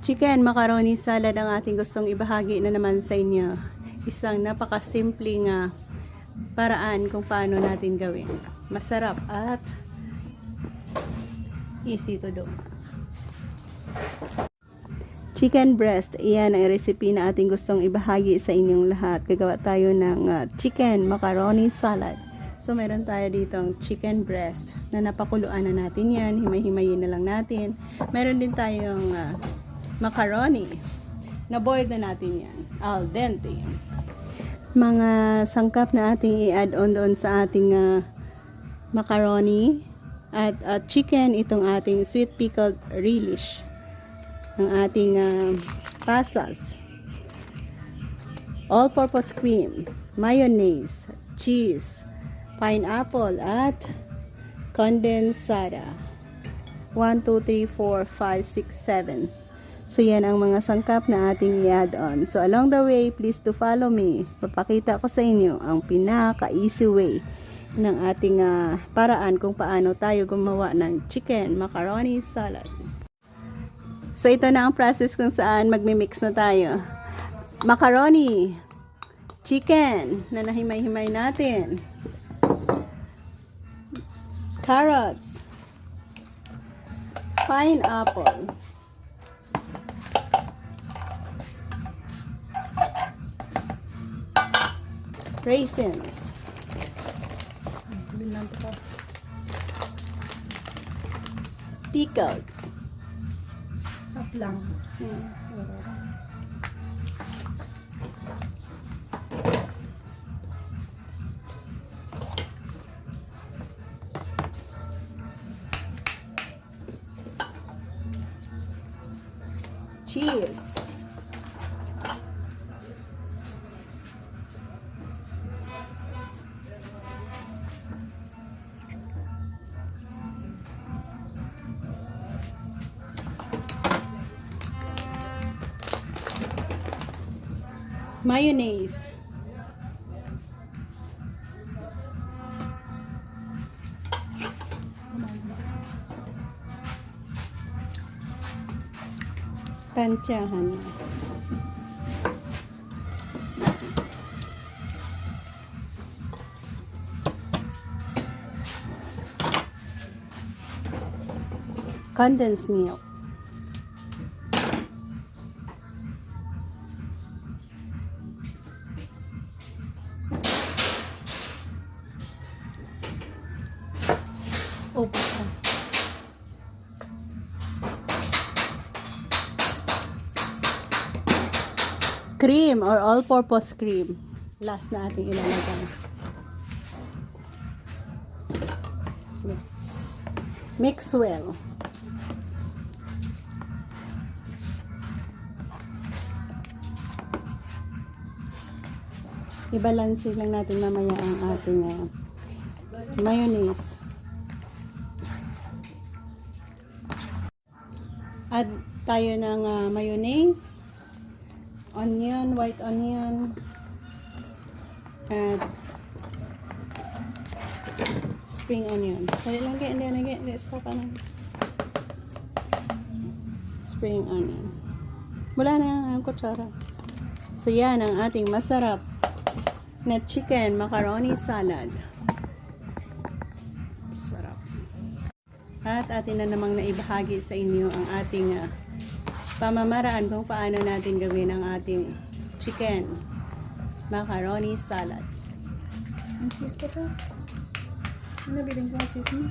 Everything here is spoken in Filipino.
Chicken macaroni salad ang ating gustong ibahagi na naman sa inyo. Isang napakasimpleng paraan kung paano natin gawin. Masarap at easy to do. Chicken breast, iyan ang recipe na ating gustong ibahagi sa inyong lahat. Gagawa tayo ng chicken macaroni salad. So meron tayo ditong chicken breast na napakuluan na natin yan. Himay-himayin na lang natin. Meron din tayong macaroni na boiled na natin yan. Al dente. Mga sangkap na ating i-add on doon sa ating macaroni at chicken, itong ating sweet pickled relish, ang ating pasas, all-purpose cream, mayonnaise, cheese, pineapple at condensada. 1, 2, 3, 4, 5, 6, 7. So yan ang mga sangkap na ating i-add on. So along the way, please to follow me. Papakita ko sa inyo ang pinaka-easy way ng ating paraan kung paano tayo gumawa ng chicken macaroni salad. So ito na ang process kung saan magmi-mix na tayo. Macaroni, chicken na nahimay-himay natin, carrots, pineapple, raisins, pickled, lang. cheese, mayonnaise, tansyahan, condensed milk, cream or all-purpose cream. Last na ating ilalagay. Mix well. I-balance lang natin mamaya ang ating mayonnaise. Add tayo ng mayonnaise, onion, white onion, and spring onion. Dali lang kayo, hindi stop na. Spring onion. Wala na ang kutsara. So yan ang ating masarap na chicken macaroni salad. Sarap. At atin na namang naibahagi sa inyo ang ating pamamaraan kung paano natin gawin ang ating chicken macaroni salad. Ang cheese pa to. Ano biling ko ang cheese mo?